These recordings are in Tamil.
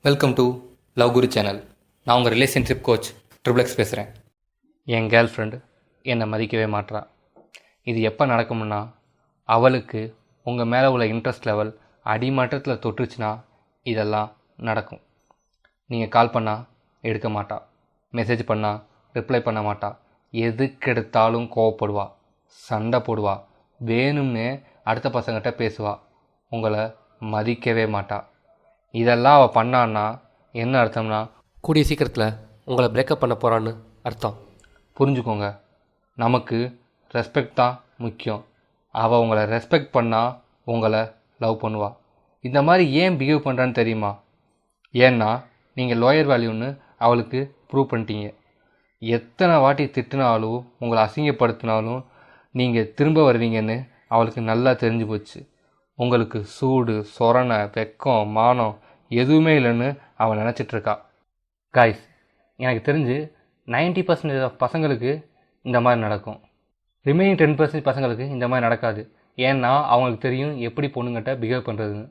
Welcome to love Guru channel. நான் உங்கள் ரிலேஷன்ஷிப் கோச் ட்ரிபிள்எக்ஸ் பேசுகிறேன். என் கேர்ள் ஃப்ரெண்டு என்னை மதிக்கவே மாட்றா. இது எப்போ நடக்கும்னா, அவளுக்கு உங்கள் மேலே உள்ள இன்ட்ரெஸ்ட் லெவல் அடிமட்டத்தில் தொட்டுச்சுன்னா இதெல்லாம் நடக்கும். நீங்கள் கால் பண்ணால் எடுக்க மாட்டா, மெசேஜ் பண்ணால் ரிப்ளை பண்ண மாட்டா, எதுக்கெடுத்தாலும் கோவப்படுவா, சண்டை போடுவா, வேணும்னு அடுத்த பசங்கிட்ட பேசுவா, உங்களை மதிக்கவே மாட்டா. இதெல்லாம் அவள் பண்ணான்னா என்ன அர்த்தம்னா, கூடிய சீக்கிரத்தில் உங்களை பிரேக்கப் பண்ண போகிறான்னு அர்த்தம். புரிஞ்சுக்கோங்க, நமக்கு ரெஸ்பெக்ட் தான் முக்கியம். அவள் உங்களை ரெஸ்பெக்ட் பண்ணால் உங்களை லவ் பண்ணுவாள். இந்த மாதிரி ஏன் பிஹேவ் பண்ணுறான்னு தெரியுமா? ஏன்னா நீங்கள் லோயர் வேல்யூன்னு அவளுக்கு ப்ரூவ் பண்ணிட்டீங்க. எத்தனை வாட்டி திட்டினாலும் உங்களை அசிங்கப்படுத்தினாலும் நீங்கள் திரும்ப வருவீங்கன்னு அவளுக்கு நல்லா தெரிஞ்சு போச்சு. உங்களுக்கு சூடு, சொரணை, வெக்கம், மானம் எதுவுமே இல்லைன்னு அவள் நினச்சிட்ருக்கா. காய்ஸ், எனக்கு தெரிஞ்சு 90% ஆஃப் பசங்களுக்கு இந்த மாதிரி நடக்கும். ரிமைனிங் 10% பசங்களுக்கு இந்த மாதிரி நடக்காது. ஏன்னா அவங்களுக்கு தெரியும் எப்படி பொண்ணுங்கிட்ட பிஹேவ் பண்ணுறதுன்னு.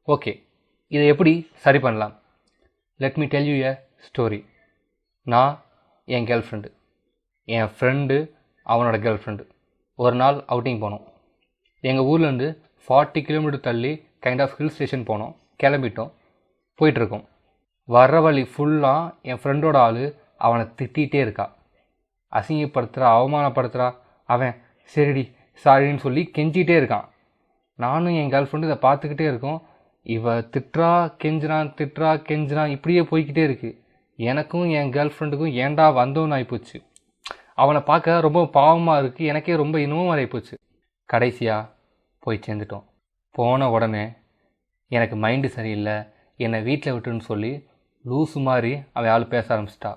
ஓகே, இதை எப்படி சரி பண்ணலாம்? Let me tell you a story. நான், என் கேர்ள் ஃப்ரெண்டு, என் ஃப்ரெண்டு அவனோட கேர்ள் ஃப்ரெண்டு ஒரு நாள் அவுட்டிங் போனோம். எங்கள் ஊர்லேருந்து 40 கிலோமீட்டர் தள்ளி கைண்ட் ஆஃப் ஹில் ஸ்டேஷன் போனோம். கிளம்பிட்டோம், போயிட்டுருக்கோம். வர்ற வழி ஃபுல்லாக என் ஃப்ரெண்டோட ஆள் அவனை திட்டிகிட்டே இருக்கா, அசிங்கப்படுத்துகிறா, அவமானப்படுத்துகிறா. அவன் சரிடி சாரின்னு சொல்லி கெஞ்சிகிட்டே இருக்கான். நானும் என் கேர்ள் ஃப்ரெண்டு இதை பார்த்துக்கிட்டே இருக்கோம். இவ திட்டுறா கெஞ்சுறான், திட்டுறா கெஞ்சுறான், இப்படியே போய்கிட்டே இருக்குது. எனக்கும் என் கேர்ள் ஃப்ரெண்டுக்கும் ஏண்டா வந்தோன்னு ஆகிப்போச்சு. அவனை பார்க்க ரொம்ப பாவமாக இருக்குது, எனக்கே ரொம்ப இன்னமும் ஆகிப்போச்சு. கடைசியாக போய் சேர்ந்துட்டோம். போன உடனே எனக்கு மைண்டு சரியில்லை, என்னை வீட்டில் விட்டுன்னு சொல்லி லூஸு மாதிரி அவன் ஆள் பேச ஆரம்பிச்சிட்டா.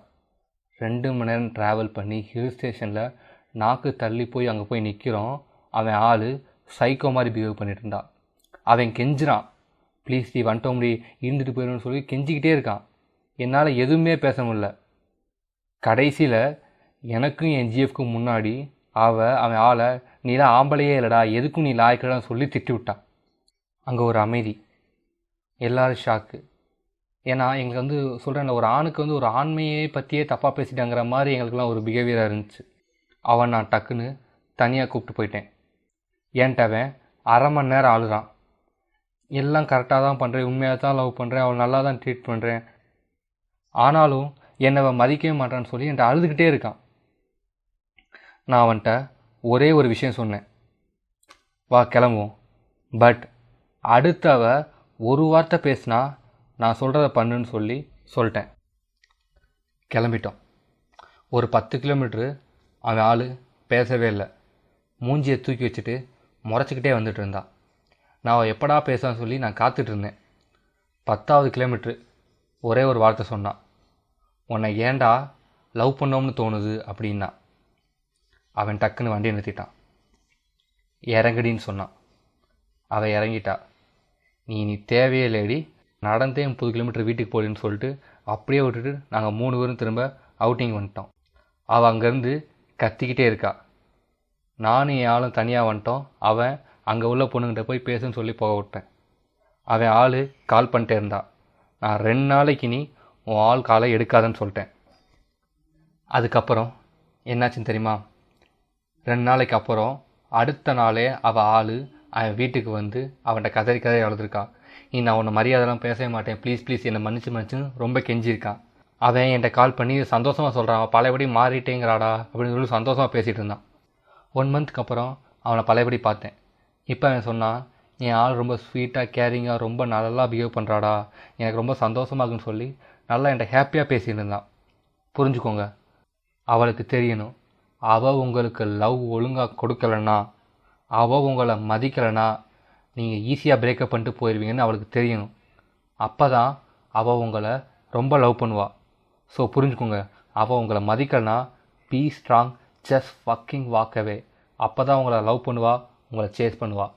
2 மணி நேரம் ட்ராவல் பண்ணி ஹில் ஸ்டேஷனில் நாக்கு தள்ளி போய் அங்கே போய் நிற்கிறோம். அவன் ஆள் சைக்கோ மாதிரி பிஹேவ் பண்ணிட்டு இருந்தான். அவன் கெஞ்சுறான், ப்ளீஸ் டி வந்துட்டோம் முடி இருந்துட்டு போயிடும்னு சொல்லி கெஞ்சிக்கிட்டே இருக்கான். என்னால் எதுவுமே பேச முடியல. கடைசியில் எனக்கும் என் ஜிஎஃப்க்கும் முன்னாடி அவன் ஆளை நீலாம் ஆம்பளையே இல்லைடா, எதுக்கும் நீ லாய்க்கடான்னு சொல்லி திட்டி விட்டான். அங்கே ஒரு அமைதி, எல்லோரும் ஷாக்கு. ஏன்னா எங்களுக்கு சொல்கிறேன், ஒரு ஆணுக்கு ஒரு ஆண்மையை பற்றியே தப்பாக பேசிட்டாங்கிற மாதிரி எங்களுக்குலாம் ஒரு பிஹேவியராக இருந்துச்சு. அவன் நான் டக்குன்னு தனியாக கூப்பிட்டு போயிட்டேன். ஏன்ட்ட அவன் 1/2 மணி நேரம் ஆளுறான். எல்லாம் கரெக்டாக தான் பண்ணுறேன், உண்மையாக தான் லவ் பண்ணுறேன், அவள் நல்லா தான் ட்ரீட் பண்ணுறேன், ஆனாலும் என்னை அவன் மதிக்கவே மாட்டான்னு சொல்லி என்கிட்ட அழுதுகிட்டே இருக்கான். நான் அவன்கிட்ட ஒரே ஒரு விஷயம் சொன்னேன், வா கிளம்புவோம். பட் அடுத்தவ ஒரு வார்த்தை பேசினா நான் சொல்கிறத பண்ணுன்னு சொல்லிட்டேன். கிளம்பிட்டோம். ஒரு 10 கிலோமீட்ரு அவன் ஆள் பேசவே இல்லை. மூஞ்சியை தூக்கி வச்சுட்டு முறைச்சிக்கிட்டே வந்துட்டு இருந்தான். நான் எப்படா பேசான்னு சொல்லி நான் காத்துட்டு இருந்தேன். 10வது கிலோமீட்ரு ஒரே ஒரு வார்த்தை சொன்னான், உன்னை ஏண்டா லவ் பண்ணோம்னு தோணுது அப்படின்னா. அவன் டக்குன்னு வண்டியை நிறுத்திட்டான். இறங்குடின்னு சொன்னான். அவள் இறங்கிட்டா. நீ தேவையே இல்லையடி, நடந்தே 30 கிலோமீட்டர் வீட்டுக்கு போடின்னு சொல்லிட்டு அப்படியே விட்டுட்டு நாங்கள் 3 பேரும் திரும்ப அவுட்டிங் வந்துட்டோம். அவள் அங்கேருந்து கத்திக்கிட்டே இருக்கா. நானும் என் ஆளும் தனியாக வந்துட்டோம். அவன் அங்கே உள்ள பொண்ணுங்கிட்ட போய் பேசுன்னு சொல்லி போக விட்டேன். அவன் ஆள் கால் பண்ணிட்டே இருந்தான். நான் 2 நாளைக்கு நீ உன் ஆள் காலை எடுக்காதன்னு சொல்லிட்டேன். அதுக்கப்புறம் என்னாச்சுன்னு தெரியுமா? 2 நாளைக்கு அப்புறம் அடுத்த நாளே அவள் ஆள் அவன் வீட்டுக்கு வந்து அவன்கிட்ட கதறி அழுதுருக்கான். நான் உன்னை மரியாதைலாம் பேசவே மாட்டேன், ப்ளீஸ் என்னை மன்னிச்சுன்னு ரொம்ப கெஞ்சிருக்கான். அவன் என்கிட்ட கால் பண்ணி சந்தோஷமாக சொல்கிறான், அவன் பழையபடி மாறிட்டேங்கிறாடா அப்படின்னு சொல்லி சந்தோஷமாக பேசிகிட்டு இருந்தான். 1 மந்த்துக்கு அப்புறம் அவனை பழையபடி பார்த்தேன். இப்போ அவன் சொன்னான், என் ஆள் ரொம்ப ஸ்வீட்டாக கேரிங்காக ரொம்ப நல்லா பிஹேவ் பண்ணுறாடா, எனக்கு ரொம்ப சந்தோஷமாகுன்னு சொல்லி நல்லா என்கிட்ட ஹாப்பியாக பேசிகிட்டு இருந்தான். புரிஞ்சுக்கோங்க, அவளுக்கு தெரியணும், அவள் உங்களுக்கு லவ் ஒழுங்காக கொடுக்கலன்னா, அவள் உங்களை மதிக்கலைன்னா நீங்கள் ஈஸியாக பிரேக்கப் பண்ணிட்டு போயிடுவீங்கன்னு அவளுக்கு தெரியணும். அப்போ தான் அவள் உங்களை ரொம்ப லவ் பண்ணுவாள். ஸோ புரிஞ்சுக்கோங்க, அவள் உங்களை மதிக்கலைன்னா be strong, just fucking walk away. அப்போ தான் உங்களை லவ் பண்ணுவாள், உங்களை சேஸ் பண்ணுவாள்.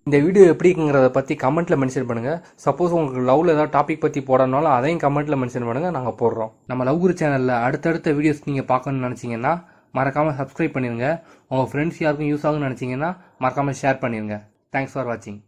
இந்த வீடியோ எப்படி இருக்குங்கிறத பற்றி கமெண்ட்டில் மென்ஷன் பண்ணுங்கள். சப்போஸ் உங்களுக்கு லவ்வில் ஏதாவது டாபிக் பற்றி போடனாலும் அதையும் கமெண்ட்டில் மென்ஷன் பண்ணுங்கள், நாங்கள் போடுறோம். நம்ம லவ் குரு சேனலில் அடுத்தடுத்த வீடியோஸ் நீங்கள் பார்க்கணுன்னு நினச்சிங்கன்னா மறக்காமல் சப்ஸ்கிரைப் பண்ணிடுங்க. உங்கள் ஃப்ரெண்ட்ஸ் யாருக்கும் யூஸ் ஆகும்னு நினச்சிங்கன்னா மறக்காமல் ஷேர் பண்ணிடுங்க. தேங்க்ஸ் ஃபார் வாட்சிங்.